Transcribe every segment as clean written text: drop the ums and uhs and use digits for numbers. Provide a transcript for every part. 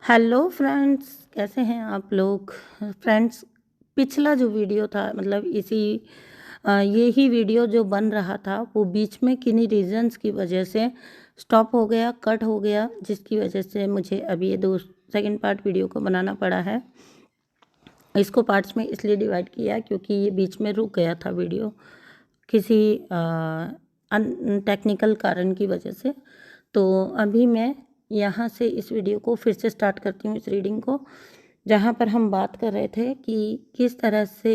Hello friends, कैसे हैं आप लोग। फ्रेंड्स, पिछला जो वीडियो था मतलब यही वीडियो जो बन रहा था वो बीच में किन्हीं रीजंस की वजह से स्टॉप हो गया, कट हो गया, जिसकी वजह से मुझे अभी ये दो सेकंड पार्ट वीडियो को बनाना पड़ा है। इसको पार्ट्स में इसलिए डिवाइड किया क्योंकि ये बीच में रुक गया था वीडियो किसी टेक्निकल कारण की वजह से। तो अभी मैं यहाँ से इस वीडियो को फिर से स्टार्ट करती हूँ, इस रीडिंग को, जहाँ पर हम बात कर रहे थे कि किस तरह से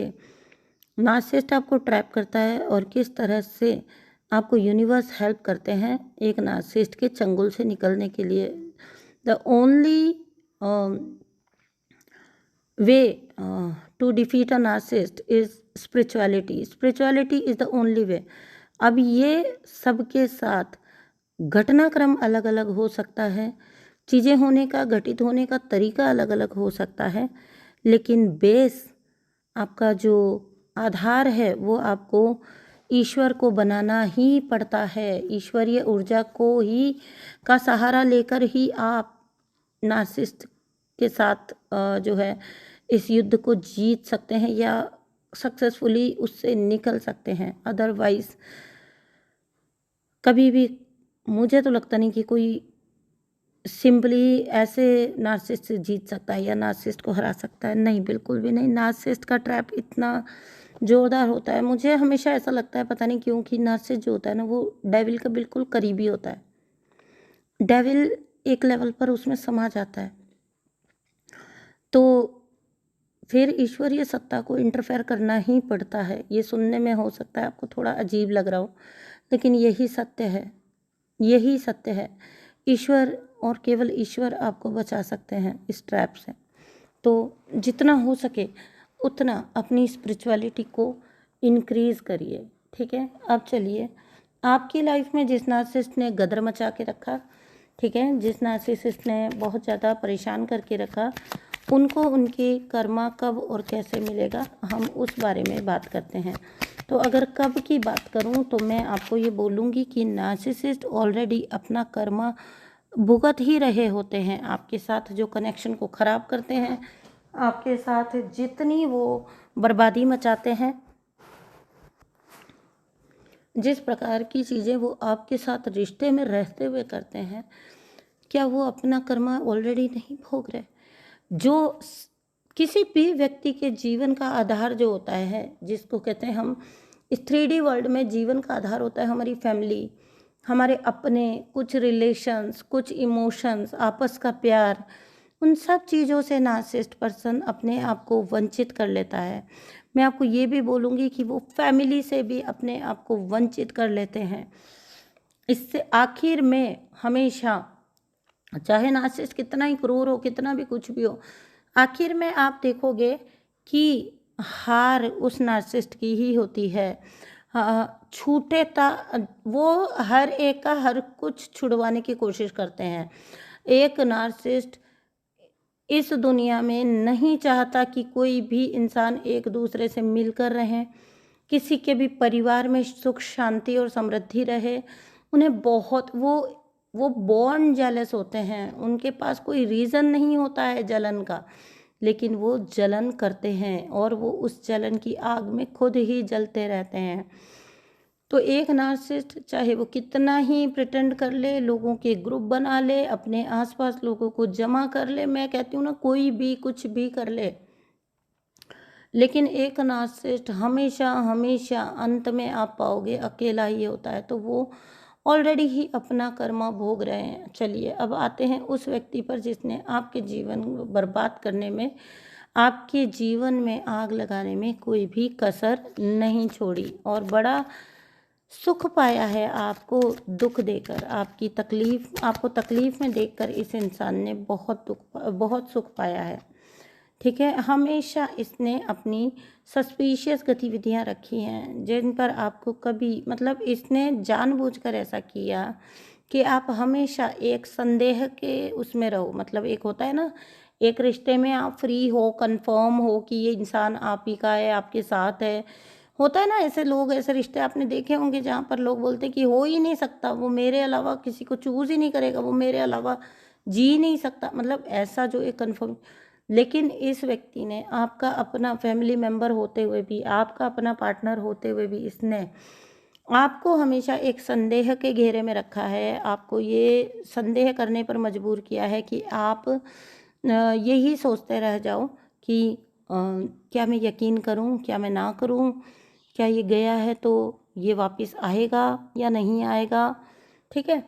नार्सिसिस्ट आपको ट्रैप करता है और किस तरह से आपको यूनिवर्स हेल्प करते हैं एक नार्सिसिस्ट के चंगुल से निकलने के लिए। The only way to defeat a narcissist is spirituality. Spirituality is the only way. अब ये सबके साथ घटनाक्रम अलग अलग हो सकता है, चीज़ें होने का, घटित होने का तरीका अलग अलग हो सकता है, लेकिन बेस आपका जो आधार है वो आपको ईश्वर को बनाना ही पड़ता है। ईश्वरीय ऊर्जा को ही का सहारा लेकर ही आप नार्सिसिस्ट के साथ जो है इस युद्ध को जीत सकते हैं या सक्सेसफुली उससे निकल सकते हैं। अदरवाइज कभी भी मुझे तो लगता नहीं कि कोई सिंपली ऐसे नार्सिसिस्ट से जीत सकता है या नार्सिसिस्ट को हरा सकता है। नहीं, बिल्कुल भी नहीं। नार्सिसिस्ट का ट्रैप इतना जोरदार होता है, मुझे हमेशा ऐसा लगता है, पता नहीं क्यों, कि नार्सिसिस्ट जो होता है ना वो डेविल का बिल्कुल करीबी होता है। डेविल एक लेवल पर उसमें समा जाता है, तो फिर ईश्वरीय सत्ता को इंटरफेयर करना ही पड़ता है। ये सुनने में हो सकता है आपको थोड़ा अजीब लग रहा हो, लेकिन यही सत्य है, यही सत्य है। ईश्वर और केवल ईश्वर आपको बचा सकते हैं इस ट्रैप से। तो जितना हो सके उतना अपनी स्पिरिचुअलिटी को इनक्रीज़ करिए, ठीक है। अब चलिए, आपकी लाइफ में जिस नार्सिसिस्ट ने गदर मचा के रखा, ठीक है, जिस नार्सिसिस्ट ने बहुत ज़्यादा परेशान करके रखा, उनको उनकी कर्मा कब और कैसे मिलेगा, हम उस बारे में बात करते हैं। तो अगर कब की बात करूं तो मैं आपको ये बोलूँगी कि नार्सिसिस्ट ऑलरेडी अपना कर्मा भुगत ही रहे होते हैं। आपके साथ जो कनेक्शन को ख़राब करते हैं, आपके साथ जितनी वो बर्बादी मचाते हैं, जिस प्रकार की चीज़ें वो आपके साथ रिश्ते में रहते हुए करते हैं, क्या वो अपना कर्मा ऑलरेडी नहीं भोग रहे। जो किसी भी व्यक्ति के जीवन का आधार जो होता है, जिसको कहते हैं हम इस 3D वर्ल्ड में जीवन का आधार होता है हमारी फैमिली, हमारे अपने कुछ रिलेशंस, कुछ इमोशंस, आपस का प्यार, उन सब चीज़ों से नार्सिसिस्ट पर्सन अपने आप को वंचित कर लेता है। मैं आपको ये भी बोलूँगी कि वो फैमिली से भी अपने आप को वंचित कर लेते हैं। इससे आखिर में हमेशा, चाहे नार्सिसिस्ट कितना ही क्रूर हो, कितना भी कुछ भी हो, आखिर में आप देखोगे कि हार उस नार्सिसिस्ट की ही होती है। छूटेता वो हर एक का हर कुछ छुड़वाने की कोशिश करते हैं। एक नार्सिसिस्ट इस दुनिया में नहीं चाहता कि कोई भी इंसान एक दूसरे से मिलकर रहें, किसी के भी परिवार में सुख शांति और समृद्धि रहे। उन्हें बहुत वो बॉर्न जेलस होते हैं, उनके पास कोई रीज़न नहीं होता है जलन का, लेकिन वो जलन करते हैं और वो उस जलन की आग में खुद ही जलते रहते हैं। तो एक नार्सिसिस्ट चाहे वो कितना ही प्रिटेंड कर ले, लोगों के ग्रुप बना ले, अपने आसपास लोगों को जमा कर ले, मैं कहती हूँ ना, कोई भी कुछ भी कर ले, लेकिन एक नार्सिसिस्ट हमेशा हमेशा अंत में आप पाओगे अकेला ही होता है। तो वो ऑलरेडी ही अपना कर्मा भोग रहे हैं। चलिए, अब आते हैं उस व्यक्ति पर जिसने आपके जीवन को बर्बाद करने में, आपके जीवन में आग लगाने में कोई भी कसर नहीं छोड़ी और बड़ा सुख पाया है आपको दुख देकर। आपको तकलीफ में देखकर इस इंसान ने बहुत सुख पाया है, ठीक है। हमेशा इसने अपनी सस्पिशियस गतिविधियां रखी हैं जिन पर आपको कभी, मतलब इसने जानबूझकर ऐसा किया कि आप हमेशा एक संदेह के उसमें रहो। मतलब एक होता है ना, एक रिश्ते में आप फ्री हो, कंफर्म हो कि ये इंसान आप ही का है, आपके साथ है। होता है ना ऐसे लोग, ऐसे रिश्ते आपने देखे होंगे जहाँ पर लोग बोलते हैं कि हो ही नहीं सकता, वो मेरे अलावा किसी को चूज़ ही नहीं करेगा, वो मेरे अलावा जी नहीं सकता, मतलब ऐसा जो एक कन्फर्म। लेकिन इस व्यक्ति ने आपका अपना फैमिली मेंबर होते हुए भी, आपका अपना पार्टनर होते हुए भी, इसने आपको हमेशा एक संदेह के घेरे में रखा है, आपको ये संदेह करने पर मजबूर किया है कि आप यही सोचते रह जाओ कि क्या मैं यकीन करूं, क्या मैं ना करूं, क्या ये गया है तो ये वापस आएगा या नहीं आएगा। ठीक है,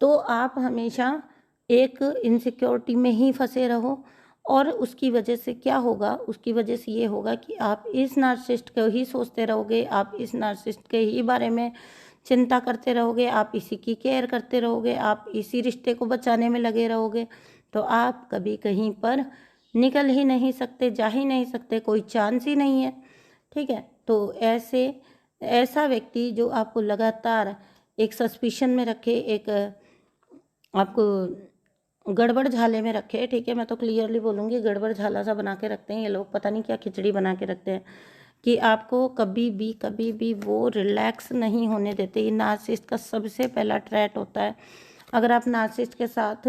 तो आप हमेशा एक इनसिक्योरिटी में ही फंसे रहो, और उसकी वजह से क्या होगा, उसकी वजह से ये होगा कि आप इस नार्सिसिस्ट को ही सोचते रहोगे, आप इस नार्सिसिस्ट के ही बारे में चिंता करते रहोगे, आप इसी की केयर करते रहोगे, आप इसी रिश्ते को बचाने में लगे रहोगे, तो आप कभी कहीं पर निकल ही नहीं सकते, जा ही नहीं सकते, कोई चांस ही नहीं है। ठीक है, तो ऐसा व्यक्ति जो आपको लगातार एक सस्पिशन में रखे, एक आपको गड़बड़ झाले में रखे, ठीक है, मैं तो क्लियरली बोलूँगी, गड़बड़ झाला सा बना के रखते हैं ये लोग, पता नहीं क्या खिचड़ी बना के रखते हैं कि आपको कभी भी वो रिलैक्स नहीं होने देते। ये नार्सिसिस्ट का सबसे पहला ट्रैट होता है। अगर आप नार्सिसिस्ट के साथ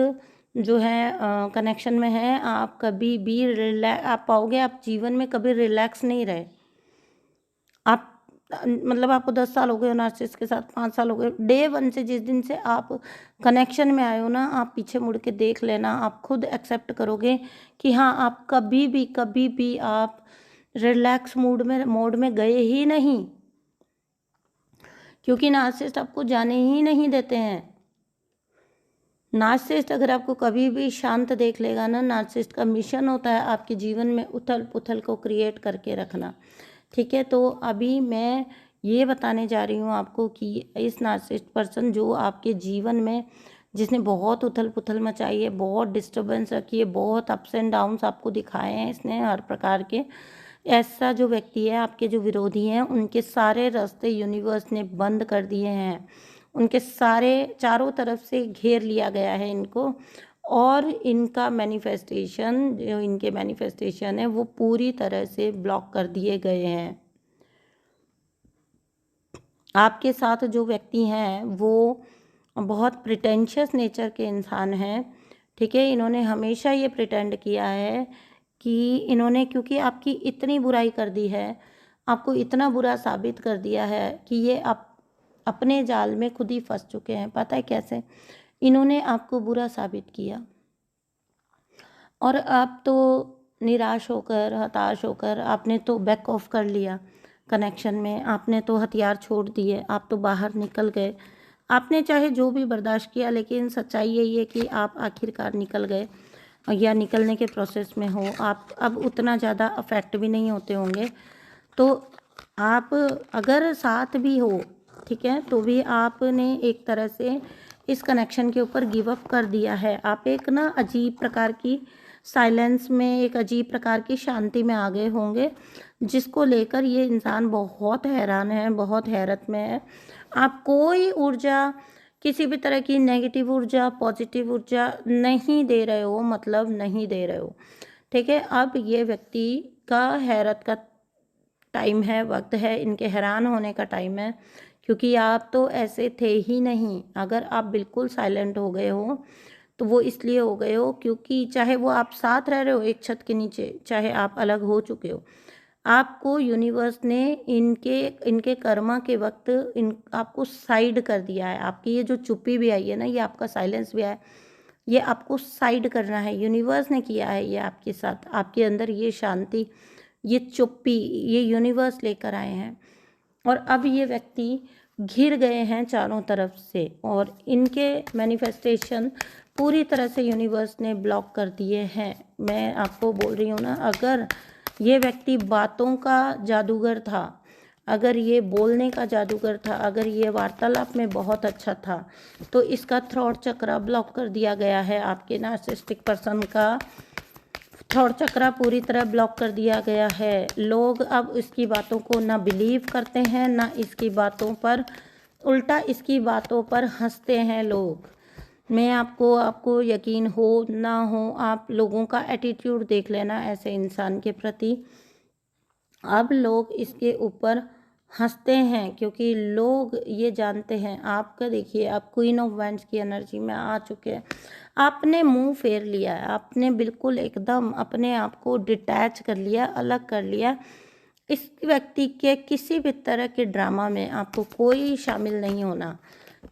जो है कनेक्शन में हैं, आप कभी भी आप पाओगे आप जीवन में कभी रिलैक्स नहीं रहे। आप मतलब आपको 10 साल हो गए हो नार्सिसिस्ट के साथ, 5 साल हो गए, डे 1 से जिस दिन से आप कनेक्शन में आए हो ना, आप पीछे मुड़ के देख लेना, आप खुद एक्सेप्ट करोगे कि हाँ, आप कभी भी आप रिलैक्स मोड में गए ही नहीं, क्योंकि नार्सिसिस्ट आपको जाने ही नहीं देते हैं। नार्सिसिस्ट अगर आपको कभी भी शांत देख लेगा ना, नार्सिसिस्ट का मिशन होता है आपके जीवन में उथल पुथल को क्रिएट करके रखना। ठीक है, तो अभी मैं ये बताने जा रही हूँ आपको कि इस नार्सिसिस्ट पर्सन जो आपके जीवन में, जिसने बहुत उथल पुथल मचाई है, बहुत डिस्टर्बेंस रखी है, बहुत अप्स एंड डाउन्स आपको दिखाए हैं इसने हर प्रकार के, ऐसा जो व्यक्ति है, आपके जो विरोधी हैं, उनके सारे रास्ते यूनिवर्स ने बंद कर दिए हैं, उनके सारे चारों तरफ से घेर लिया गया है इनको, और इनका मैनिफेस्टेशन, जो इनके मैनिफेस्टेशन है वो पूरी तरह से ब्लॉक कर दिए गए हैं। आपके साथ जो व्यक्ति हैं वो बहुत प्रिटेंशियस नेचर के इंसान हैं। ठीक है, इन्होंने हमेशा ये प्रिटेंड किया है कि इन्होंने, क्योंकि आपकी इतनी बुराई कर दी है, आपको इतना बुरा साबित कर दिया है कि ये आप अपने जाल में खुद ही फंस चुके हैं। पता है कैसे? इन्होंने आपको बुरा साबित किया और आप तो निराश होकर, हताश होकर आपने तो बैक ऑफ कर लिया कनेक्शन में, आपने तो हथियार छोड़ दिए, आप तो बाहर निकल गए। आपने चाहे जो भी बर्दाश्त किया, लेकिन सच्चाई यही है कि आप आखिरकार निकल गए या निकलने के प्रोसेस में हो। आप अब उतना ज़्यादा अफेक्ट भी नहीं होते होंगे, तो आप अगर साथ भी हो, ठीक है, तो भी आपने एक तरह से इस कनेक्शन के ऊपर गिव अप कर दिया है। आप एक ना अजीब प्रकार की साइलेंस में, एक अजीब प्रकार की शांति में आ गए होंगे, जिसको लेकर ये इंसान बहुत हैरान है, बहुत हैरत में है। आप कोई ऊर्जा, किसी भी तरह की नेगेटिव ऊर्जा, पॉजिटिव ऊर्जा नहीं दे रहे हो, मतलब नहीं दे रहे हो। ठीक है, अब ये व्यक्ति का हैरत का टाइम है, वक्त है, इनके हैरान होने का टाइम है, क्योंकि आप तो ऐसे थे ही नहीं। अगर आप बिल्कुल साइलेंट हो गए हो तो वो इसलिए हो गए हो क्योंकि चाहे वो आप साथ रह रहे हो एक छत के नीचे, चाहे आप अलग हो चुके हो, आपको यूनिवर्स ने इनके इनके कर्मा के वक्त इन आपको साइड कर दिया है। आपकी ये जो चुप्पी भी आई है ना, ये आपका साइलेंस भी है, ये आपको साइड करना है, यूनिवर्स ने किया है ये आपके साथ। आपके अंदर ये शांति, ये चुप्पी, ये यूनिवर्स लेकर आए हैं, और अब ये व्यक्ति घिर गए हैं चारों तरफ से, और इनके मैनिफेस्टेशन पूरी तरह से यूनिवर्स ने ब्लॉक कर दिए हैं। मैं आपको बोल रही हूँ ना, अगर ये व्यक्ति बातों का जादूगर था, अगर ये बोलने का जादूगर था, अगर ये वार्तालाप में बहुत अच्छा था, तो इसका थ्रोट चक्रा ब्लॉक कर दिया गया है। आपके नार्सिसिस्टिक पर्सन का थ्रोट चक्रा पूरी तरह ब्लॉक कर दिया गया है। लोग अब इसकी बातों को ना बिलीव करते हैं, ना इसकी बातों पर, उल्टा इसकी बातों पर हंसते हैं लोग। मैं आपको यकीन हो ना हो, आप लोगों का एटीट्यूड देख लेना ऐसे इंसान के प्रति। अब लोग इसके ऊपर हंसते हैं, क्योंकि लोग ये जानते हैं आपका। देखिए, आप क्वीन ऑफ वैंड्स की एनर्जी में आ चुके हैं। आपने मुंह फेर लिया है, आपने बिल्कुल एकदम अपने आप को डिटैच कर लिया, अलग कर लिया। इस व्यक्ति के किसी भी तरह के ड्रामा में आपको कोई शामिल नहीं होना,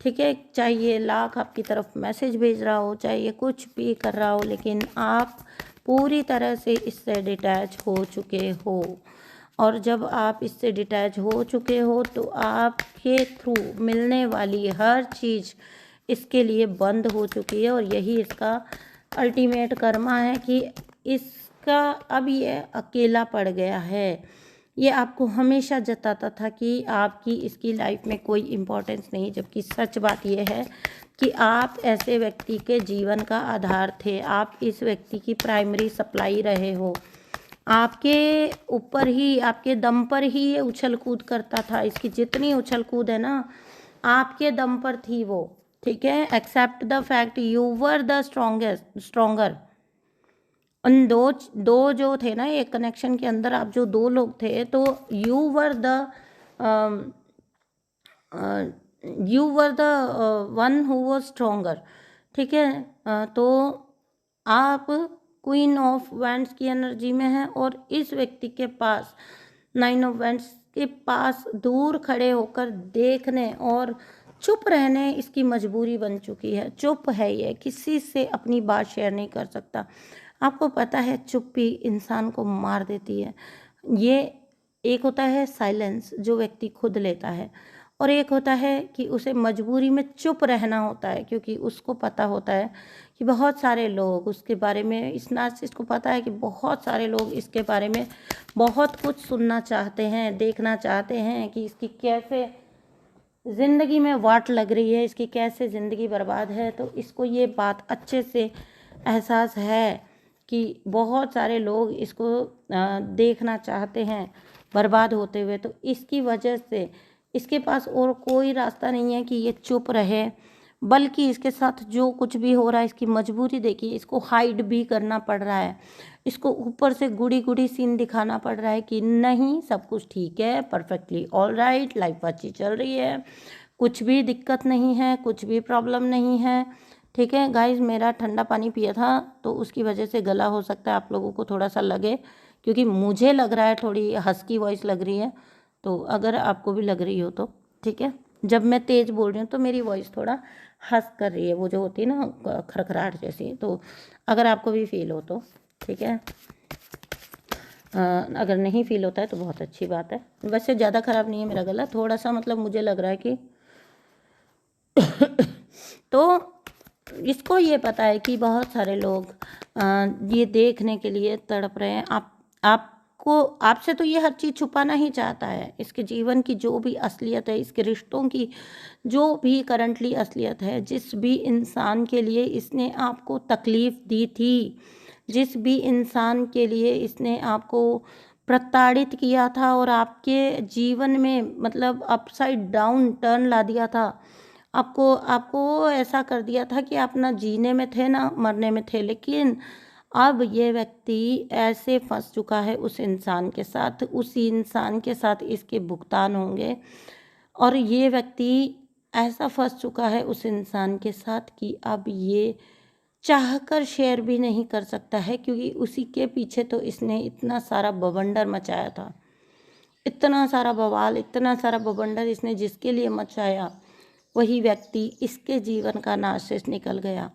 ठीक है। चाहे ये लाख आपकी तरफ मैसेज भेज रहा हो, चाहे ये कुछ भी कर रहा हो, लेकिन आप पूरी तरह से इससे डिटैच हो चुके हो। और जब आप इससे डिटैच हो चुके हो तो आपके थ्रू मिलने वाली हर चीज़ इसके लिए बंद हो चुकी है। और यही इसका अल्टीमेट कर्मा है कि इसका अब ये अकेला पड़ गया है। ये आपको हमेशा जताता था कि आपकी इसकी लाइफ में कोई इम्पोर्टेंस नहीं, जबकि सच बात यह है कि आप ऐसे व्यक्ति के जीवन का आधार थे। आप इस व्यक्ति की प्राइमरी सप्लाई रहे हो। आपके ऊपर ही, आपके दम पर ही ये उछल कूद करता था। इसकी जितनी उछल कूद है ना, आपके दम पर थी वो, ठीक है। Accept the fact you were the stronger. उन दो जो थे ना, एक कनेक्शन के अंदर आप जो दो लोग थे, तो you were the one who was stronger, ठीक है। तो आप क्वीन ऑफ वैंड्स की एनर्जी में है और इस व्यक्ति के पास नाइन ऑफ वैंड्स के पास दूर खड़े होकर देखने और चुप रहने इसकी मजबूरी बन चुकी है। चुप है, ये किसी से अपनी बात शेयर नहीं कर सकता। आपको पता है चुप्पी इंसान को मार देती है। ये एक होता है साइलेंस जो व्यक्ति खुद लेता है, और एक होता है कि उसे मजबूरी में चुप रहना होता है, क्योंकि उसको पता होता है कि बहुत सारे लोग उसके बारे में, इस नार्सिसिस्ट को पता है कि बहुत सारे लोग इसके बारे में बहुत कुछ सुनना चाहते हैं, देखना चाहते हैं कि इसकी कैसे ज़िंदगी में वाट लग रही है, इसकी कैसे ज़िंदगी बर्बाद है। तो इसको ये बात अच्छे से एहसास है कि बहुत सारे लोग इसको देखना चाहते हैं बर्बाद होते हुए। तो इसकी वजह से इसके पास और कोई रास्ता नहीं है कि ये चुप रहे, बल्कि इसके साथ जो कुछ भी हो रहा है, इसकी मजबूरी देखिए, इसको हाइड भी करना पड़ रहा है। इसको ऊपर से गुड़ी गुड़ी सीन दिखाना पड़ रहा है कि नहीं, सब कुछ ठीक है, परफेक्टली ऑल राइट, लाइफ अच्छी चल रही है, कुछ भी दिक्कत नहीं है, कुछ भी प्रॉब्लम नहीं है, ठीक है। गाइस, मेरा ठंडा पानी पिया था तो उसकी वजह से गला हो सकता है आप लोगों को थोड़ा सा लगे, क्योंकि मुझे लग रहा है थोड़ी हस्की वॉइस लग रही है। तो अगर आपको भी लग रही हो तो ठीक है। जब मैं तेज़ बोल रही हूँ तो मेरी वॉइस थोड़ा हंस कर रही है, वो जो होती है ना खरखराहट जैसी। तो अगर आपको भी फील हो तो ठीक है। अगर नहीं फील होता है तो बहुत अच्छी बात है। वैसे ज़्यादा ख़राब नहीं है मेरा गला, थोड़ा सा मतलब मुझे लग रहा है कि तो इसको ये पता है कि बहुत सारे लोग ये देखने के लिए तड़प रहे हैं। आपसे तो ये हर चीज़ छुपाना ही चाहता है। इसके जीवन की जो भी असलियत है, इसके रिश्तों की जो भी करंटली असलियत है, जिस भी इंसान के लिए इसने आपको तकलीफ़ दी थी, जिस भी इंसान के लिए इसने आपको प्रताड़ित किया था और आपके जीवन में मतलब अपसाइड डाउन टर्न ला दिया था, आपको आपको ऐसा कर दिया था कि आप ना जीने में थे ना मरने में थे। लेकिन अब ये व्यक्ति ऐसे फंस चुका है उस इंसान के साथ, उसी इंसान के साथ इसके भुगतान होंगे। और ये व्यक्ति ऐसा फंस चुका है उस इंसान के साथ कि अब ये चाहकर शेयर भी नहीं कर सकता है, क्योंकि उसी के पीछे तो इसने इतना सारा बवंडर मचाया था, इतना सारा बवाल, इतना सारा बवंडर इसने जिसके लिए मचाया, वही व्यक्ति इसके जीवन का नार्सिसिस्ट निकल गया।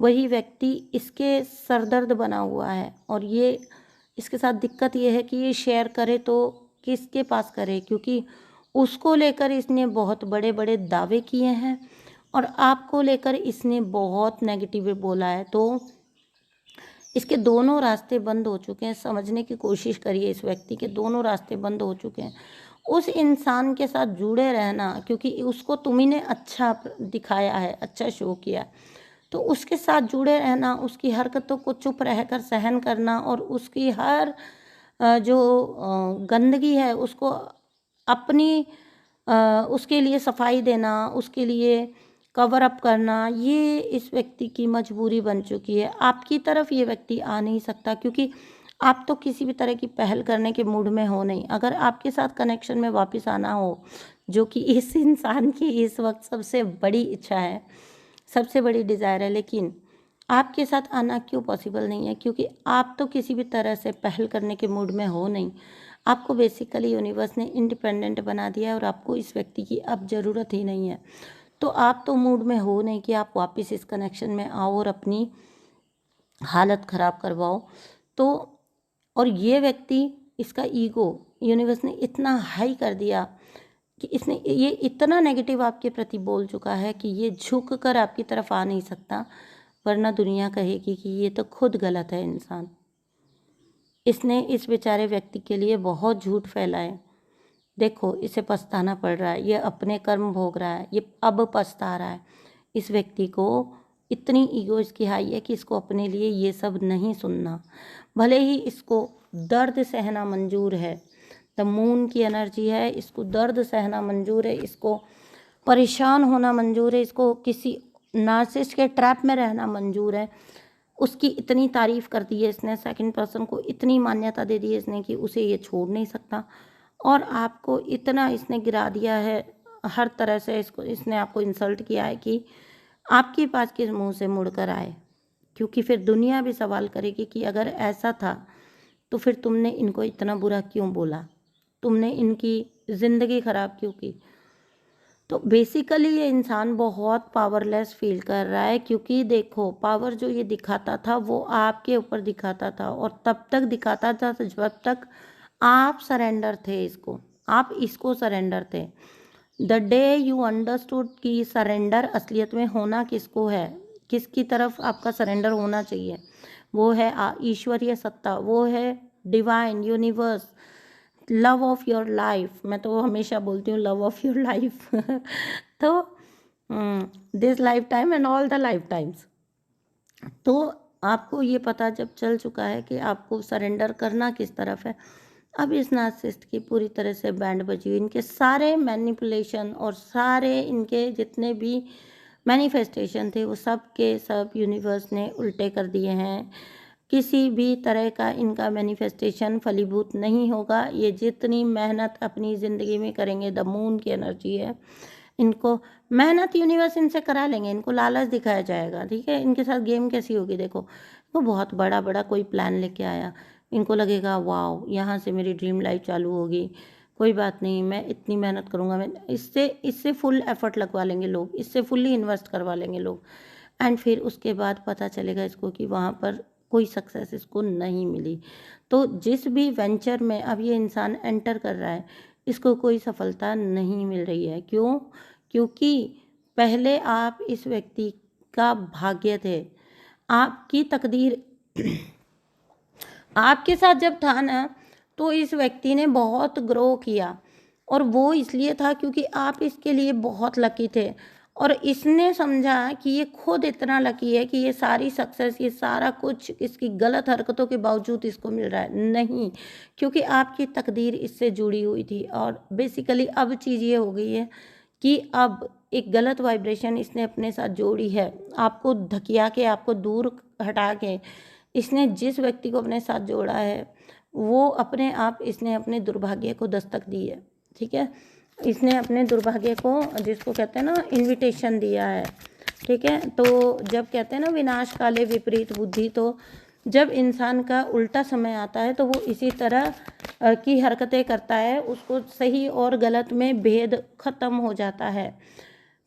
वही व्यक्ति इसके सरदर्द बना हुआ है। और ये इसके साथ दिक्कत ये है कि ये शेयर करे तो किसके पास करे, क्योंकि उसको लेकर इसने बहुत बड़े बड़े दावे किए हैं और आपको लेकर इसने बहुत नेगेटिव बोला है। तो इसके दोनों रास्ते बंद हो चुके हैं। समझने की कोशिश करिए, इस व्यक्ति के दोनों रास्ते बंद हो चुके हैं। उस इंसान के साथ जुड़े रहना, क्योंकि उसको तुम्ही ने अच्छा दिखाया है, अच्छा शो किया, तो उसके साथ जुड़े रहना, उसकी हरकतों को चुप रहकर सहन करना और उसकी हर जो गंदगी है उसको अपनी उसके लिए सफाई देना, उसके लिए कवर अप करना, ये इस व्यक्ति की मजबूरी बन चुकी है। आपकी तरफ ये व्यक्ति आ नहीं सकता, क्योंकि आप तो किसी भी तरह की पहल करने के मूड में हो नहीं। अगर आपके साथ कनेक्शन में वापस आना हो, जो कि इस इंसान की इस वक्त सबसे बड़ी इच्छा है, सबसे बड़ी डिज़ायर है, लेकिन आपके साथ आना क्यों पॉसिबल नहीं है? क्योंकि आप तो किसी भी तरह से पहल करने के मूड में हो नहीं। आपको बेसिकली यूनिवर्स ने इंडिपेंडेंट बना दिया है और आपको इस व्यक्ति की अब ज़रूरत ही नहीं है। तो आप तो मूड में हो नहीं कि आप वापस इस कनेक्शन में आओ और अपनी हालत ख़राब करवाओ। तो और ये व्यक्ति, इसका ईगो यूनिवर्स ने इतना हाई कर दिया कि इसने ये इतना नेगेटिव आपके प्रति बोल चुका है कि ये झुक कर आपकी तरफ आ नहीं सकता, वरना दुनिया कहेगी कि ये तो खुद गलत है इंसान। इसने इस बेचारे व्यक्ति के लिए बहुत झूठ फैलाए। देखो, इसे पछताना पड़ रहा है, ये अपने कर्म भोग रहा है, ये अब पछता रहा है। इस व्यक्ति को इतनी ईगो इसकी हाई है कि इसको अपने लिए ये सब नहीं सुनना। भले ही इसको दर्द सहना मंजूर है, द मून की एनर्जी है, इसको दर्द सहना मंजूर है, इसको परेशान होना मंजूर है, इसको किसी नार्सिसिस्ट के ट्रैप में रहना मंजूर है। उसकी इतनी तारीफ कर दी है इसने, सेकंड पर्सन को इतनी मान्यता दे दी है इसने कि उसे ये छोड़ नहीं सकता। और आपको इतना इसने गिरा दिया है, हर तरह से इसने आपको इंसल्ट किया है कि आपके पास किस मुंह से मुड़कर आए। क्योंकि फिर दुनिया भी सवाल करेगी कि अगर ऐसा था तो फिर तुमने इनको इतना बुरा क्यों बोला, तुमने इनकी ज़िंदगी ख़राब क्यों की। तो बेसिकली ये इंसान बहुत पावरलेस फील कर रहा है, क्योंकि देखो, पावर जो ये दिखाता था वो आपके ऊपर दिखाता था, और तब तक दिखाता था जब तक आप सरेंडर थे इसको, आप इसको सरेंडर थे। द डे यू अंडरस्टूड कि सरेंडर असलियत में होना किसको है, किसकी तरफ आपका सरेंडर होना चाहिए, वो है ईश्वरीय सत्ता, वो है divine universe, love of your life. मैं तो हमेशा बोलती हूँ लव ऑफ योर लाइफ। तो this life time and all the life times. तो आपको ये पता जब चल चुका है कि आपको सरेंडर करना किस तरफ है, अब इस नार्सिसिस्ट की पूरी तरह से बैंड बजी हुई। इनके सारे मैनिपुलेशन और सारे इनके जितने भी मैनिफेस्टेशन थे वो सब के सब यूनिवर्स ने उल्टे कर दिए हैं। किसी भी तरह का इनका मैनिफेस्टेशन फलीभूत नहीं होगा। ये जितनी मेहनत अपनी ज़िंदगी में करेंगे, द मून की एनर्जी है, इनको मेहनत यूनिवर्स इनसे करा लेंगे, इनको लालच दिखाया जाएगा। ठीक है, इनके साथ गेम कैसी होगी, देखो वो बहुत बड़ा बड़ा कोई प्लान लेके आया, इनको लगेगा वाओ यहाँ से मेरी ड्रीम लाइफ चालू होगी, कोई बात नहीं, मैं इतनी मेहनत करूँगा, मैं इससे फुल एफर्ट लगवा लेंगे लोग, इससे फुल्ली इन्वेस्ट करवा लेंगे लोग। एंड फिर उसके बाद पता चलेगा इसको कि वहाँ पर कोई सक्सेस इसको नहीं मिली। तो जिस भी वेंचर में अब ये इंसान एंटर कर रहा है, इसको कोई सफलता नहीं मिल रही है। क्यों? क्योंकि पहले आप इस व्यक्ति का भाग्य थे, आपकी तकदीर आपके साथ जब था ना, तो इस व्यक्ति ने बहुत ग्रो किया, और वो इसलिए था क्योंकि आप इसके लिए बहुत लकी थे, और इसने समझा कि ये खुद इतना लकी है कि ये सारी सक्सेस, ये सारा कुछ इसकी गलत हरकतों के बावजूद इसको मिल रहा है। नहीं, क्योंकि आपकी तकदीर इससे जुड़ी हुई थी। और बेसिकली अब चीज़ ये हो गई है कि अब एक गलत वाइब्रेशन इसने अपने साथ जोड़ी है, आपको धकिया के, आपको दूर हटा के इसने जिस व्यक्ति को अपने साथ जोड़ा है, वो अपने आप इसने अपने दुर्भाग्य को दस्तक दी है। ठीक है, इसने अपने दुर्भाग्य को, जिसको कहते हैं ना, इनविटेशन दिया है। ठीक है, तो जब कहते हैं ना विनाश काले विपरीत बुद्धि, तो जब इंसान का उल्टा समय आता है तो वो इसी तरह की हरकतें करता है, उसको सही और गलत में भेद खत्म हो जाता है।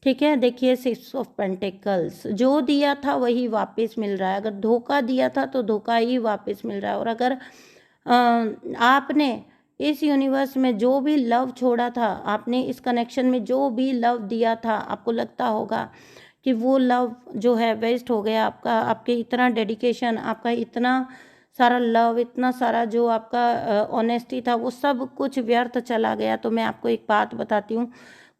ठीक है, देखिए 6 ऑफ पेंटिकल्स, जो दिया था वही वापस मिल रहा है। अगर धोखा दिया था तो धोखा ही वापस मिल रहा है। और अगर आपने इस यूनिवर्स में जो भी लव छोड़ा था, आपने इस कनेक्शन में जो भी लव दिया था, आपको लगता होगा कि वो लव जो है वेस्ट हो गया आपका, आपके इतना डेडिकेशन, आपका इतना सारा लव, इतना सारा जो आपका ऑनेस्टी था, वो सब कुछ व्यर्थ चला गया। तो मैं आपको एक बात बताती हूँ,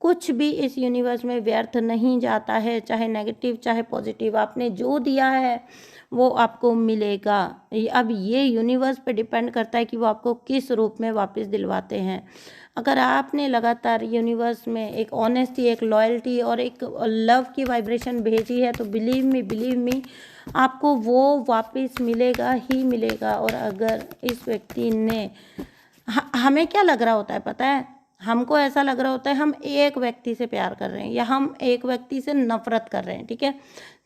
कुछ भी इस यूनिवर्स में व्यर्थ नहीं जाता है, चाहे नेगेटिव चाहे पॉजिटिव। आपने जो दिया है वो आपको मिलेगा। अब ये यूनिवर्स पे डिपेंड करता है कि वो आपको किस रूप में वापस दिलवाते हैं। अगर आपने लगातार यूनिवर्स में एक ऑनेस्टी, एक लॉयल्टी और एक लव की वाइब्रेशन भेजी है तो बिलीव मी आपको वो वापस मिलेगा ही मिलेगा। और अगर इस व्यक्ति ने हमें क्या लग रहा होता है पता है, हमको ऐसा लग रहा होता है हम एक व्यक्ति से प्यार कर रहे हैं या हम एक व्यक्ति से नफरत कर रहे हैं, ठीक है।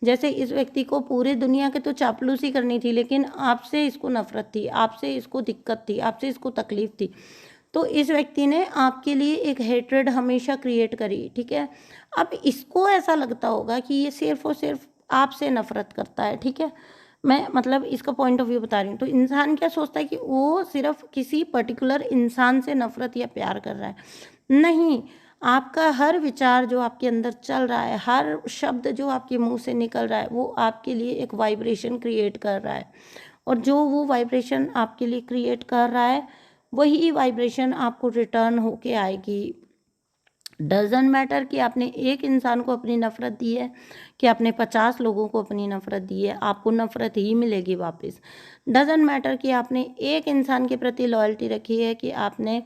जैसे इस व्यक्ति को पूरी दुनिया के तो चापलूसी करनी थी, लेकिन आपसे इसको नफरत थी, आपसे इसको दिक्कत थी, आपसे इसको तकलीफ थी, तो इस व्यक्ति ने आपके लिए एक हेट्रेड हमेशा क्रिएट करी, ठीक है। अब इसको ऐसा लगता होगा कि ये सिर्फ और सिर्फ आपसे नफरत करता है, ठीक है। मैं मतलब इसका पॉइंट ऑफ व्यू बता रही हूँ। तो इंसान क्या सोचता है कि वो सिर्फ किसी पर्टिकुलर इंसान से नफरत या प्यार कर रहा है, नहीं। आपका हर विचार जो आपके अंदर चल रहा है, हर शब्द जो आपके मुंह से निकल रहा है, वो आपके लिए एक वाइब्रेशन क्रिएट कर रहा है। और जो वो वाइब्रेशन आपके लिए क्रिएट कर रहा है वही वाइब्रेशन आपको रिटर्न होके आएगी। डजंट मैटर कि आपने एक इंसान को अपनी नफ़रत दी है कि आपने 50 लोगों को अपनी नफ़रत दी है, आपको नफ़रत ही मिलेगी वापस। डजंट मैटर कि आपने एक इंसान के प्रति लॉयल्टी रखी है कि आपने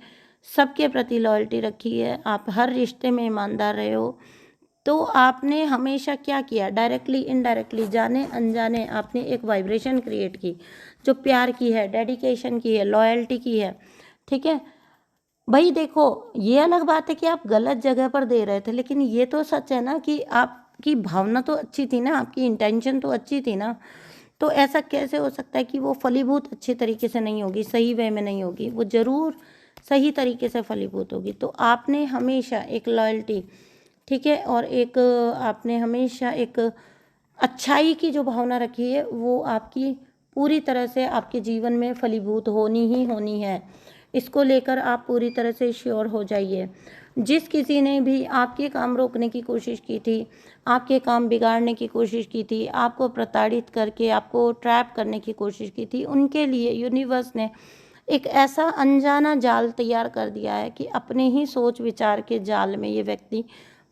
सबके प्रति लॉयल्टी रखी है, आप हर रिश्ते में ईमानदार रहे हो। तो आपने हमेशा क्या किया, डायरेक्टली इनडायरेक्टली, जाने अनजाने आपने एक वाइब्रेशन क्रिएट की जो प्यार की है, डेडिकेशन की है, लॉयल्टी की है, ठीक है। भाई देखो, ये अलग बात है कि आप गलत जगह पर दे रहे थे, लेकिन ये तो सच है ना कि आपकी भावना तो अच्छी थी ना, आपकी इंटेंशन तो अच्छी थी ना। तो ऐसा कैसे हो सकता है कि वो फलीभूत अच्छे तरीके से नहीं होगी, सही वे में नहीं होगी, वो ज़रूर सही तरीके से फलीभूत होगी। तो आपने हमेशा एक लॉयल्टी, ठीक है, और एक आपने हमेशा एक अच्छाई की जो भावना रखी है वो आपकी पूरी तरह से आपके जीवन में फलीभूत होनी ही होनी है। इसको लेकर आप पूरी तरह से श्योर हो जाइए। जिस किसी ने भी आपके काम रोकने की कोशिश की थी, आपके काम बिगाड़ने की कोशिश की थी, आपको प्रताड़ित करके आपको ट्रैप करने की कोशिश की थी, उनके लिए यूनिवर्स ने एक ऐसा अनजाना जाल तैयार कर दिया है कि अपने ही सोच विचार के जाल में ये व्यक्ति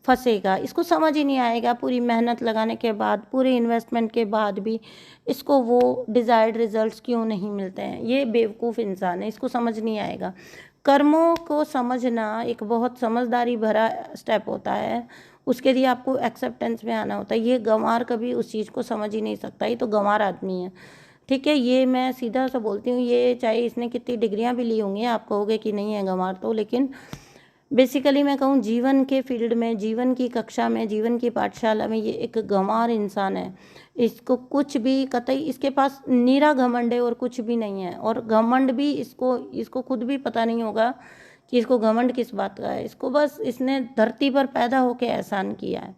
फंसेगा। इसको समझ ही नहीं आएगा, पूरी मेहनत लगाने के बाद, पूरे इन्वेस्टमेंट के बाद भी इसको वो डिज़ायर्ड रिजल्ट्स क्यों नहीं मिलते हैं। ये बेवकूफ़ इंसान है, इसको समझ नहीं आएगा। कर्मों को समझना एक बहुत समझदारी भरा स्टेप होता है, उसके लिए आपको एक्सेप्टेंस में आना होता है। ये गंवार कभी उस चीज़ को समझ ही नहीं सकता, ये तो गंवार आदमी है, ठीक है। ये मैं सीधा सा बोलती हूँ, ये चाहे इसने कितनी डिग्रियाँ भी ली होंगी, आप कहोगे कि नहीं है गंवार तो, लेकिन बेसिकली मैं कहूँ जीवन के फील्ड में, जीवन की कक्षा में, जीवन की पाठशाला में ये एक गंवार इंसान है। इसको कुछ भी कतई, इसके पास नीरा घमंड है और कुछ भी नहीं है। और घमंड भी इसको खुद भी पता नहीं होगा कि इसको घमंड किस बात का है। इसको बस इसने धरती पर पैदा होकर एहसान किया है,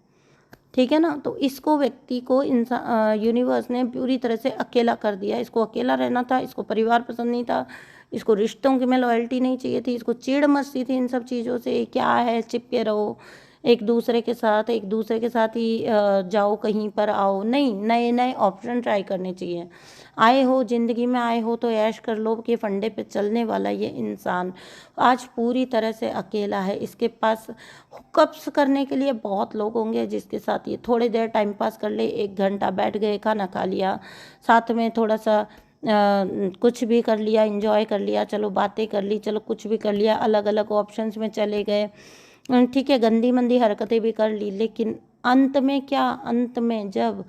ठीक है ना। तो इसको व्यक्ति को इंसान यूनिवर्स ने पूरी तरह से अकेला कर दिया। इसको अकेला रहना था, इसको परिवार पसंद नहीं था, इसको रिश्तों की में लॉयल्टी नहीं चाहिए थी, इसको चिढ़ मचती थी इन सब चीज़ों से। क्या है, चिपके रहो एक दूसरे के साथ, एक दूसरे के साथ ही जाओ, कहीं पर आओ नहीं, नए नए ऑप्शन ट्राई करने चाहिए। आए हो ज़िंदगी में, आए हो तो ऐश कर लो के फंडे पे चलने वाला ये इंसान आज पूरी तरह से अकेला है। इसके पास हुकअप्स करने के लिए बहुत लोग होंगे जिसके साथ ये थोड़ी देर टाइम पास कर ले, 1 घंटा बैठ गए, खाना खा लिया, साथ में थोड़ा सा कुछ भी कर लिया, एंजॉय कर लिया, चलो बातें कर ली, चलो कुछ भी कर लिया, अलग अलग ऑप्शंस में चले गए, ठीक है, गंदी मंदी हरकतें भी कर ली। लेकिन अंत में क्या, अंत में जब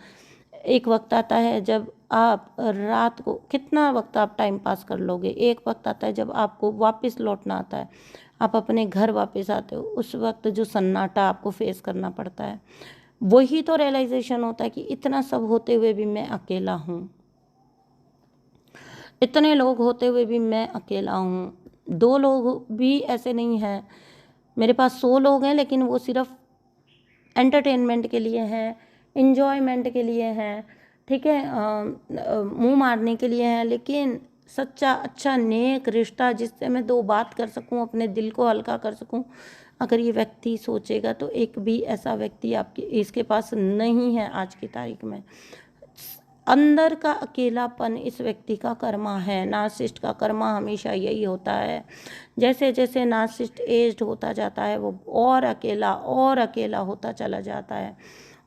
एक वक्त आता है जब आप रात को कितना वक्त आप टाइम पास कर लोगे, एक वक्त आता है जब आपको वापस लौटना आता है, आप अपने घर वापस आते हो, उस वक्त जो सन्नाटा आपको फेस करना पड़ता है, वही तो रियलाइजेशन होता है कि इतना सब होते हुए भी मैं अकेला हूँ, इतने लोग होते हुए भी मैं अकेला हूँ। 2 लोग भी ऐसे नहीं हैं, मेरे पास 100 लोग हैं, लेकिन वो सिर्फ एंटरटेनमेंट के लिए हैं, इंजॉयमेंट के लिए हैं, ठीक है, मुंह मारने के लिए हैं। लेकिन सच्चा अच्छा नेक रिश्ता जिससे मैं 2 बात कर सकूं, अपने दिल को हल्का कर सकूं, अगर ये व्यक्ति सोचेगा तो एक भी ऐसा व्यक्ति आपके इसके पास नहीं है आज की तारीख में। अंदर का अकेलापन इस व्यक्ति का कर्मा है। नार्सिसिस्ट का कर्मा हमेशा यही होता है। जैसे जैसे नार्सिसिस्ट एज्ड होता जाता है वो और अकेला होता चला जाता है।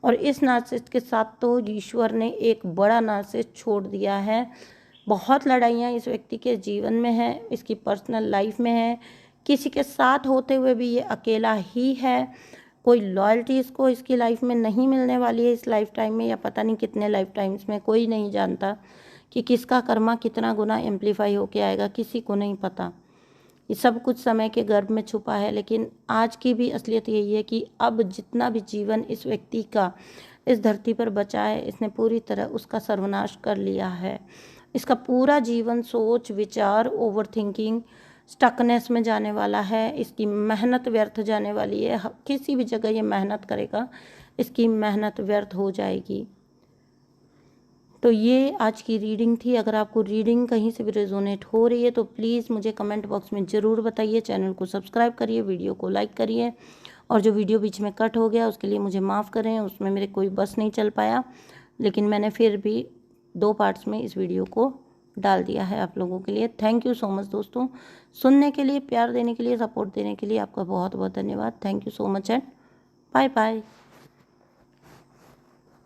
और इस नार्सिसिस्ट के साथ तो ईश्वर ने एक बड़ा नार्सिसिस्ट छोड़ दिया है। बहुत लड़ाइयाँ इस व्यक्ति के जीवन में है, इसकी पर्सनल लाइफ में है। किसी के साथ होते हुए भी ये अकेला ही है। कोई लॉयल्टी इसको इसकी लाइफ में नहीं मिलने वाली है इस लाइफ टाइम में, या पता नहीं कितने लाइफ टाइम्स में। कोई नहीं जानता कि किसका कर्मा कितना गुना एम्पलीफाई होके आएगा, किसी को नहीं पता। ये सब कुछ समय के गर्भ में छुपा है। लेकिन आज की भी असलियत यही है कि अब जितना भी जीवन इस व्यक्ति का इस धरती पर बचा है, इसने पूरी तरह उसका सर्वनाश कर लिया है। इसका पूरा जीवन सोच विचार ओवर थिंकिंग स्टकनेस में जाने वाला है। इसकी मेहनत व्यर्थ जाने वाली है। किसी भी जगह ये मेहनत करेगा, इसकी मेहनत व्यर्थ हो जाएगी। तो ये आज की रीडिंग थी। अगर आपको रीडिंग कहीं से भी रेजोनेट हो रही है तो प्लीज़ मुझे कमेंट बॉक्स में ज़रूर बताइए। चैनल को सब्सक्राइब करिए, वीडियो को लाइक करिए, और जो वीडियो बीच में कट हो गया उसके लिए मुझे माफ़ करें। उसमें मेरे कोई बस नहीं चल पाया, लेकिन मैंने फिर भी 2 पार्ट्स में इस वीडियो को डाल दिया है आप लोगों के लिए। थैंक यू सो मच दोस्तों, सुनने के लिए, प्यार देने के लिए, सपोर्ट देने के लिए आपका बहुत बहुत धन्यवाद। Thank you so much and bye bye.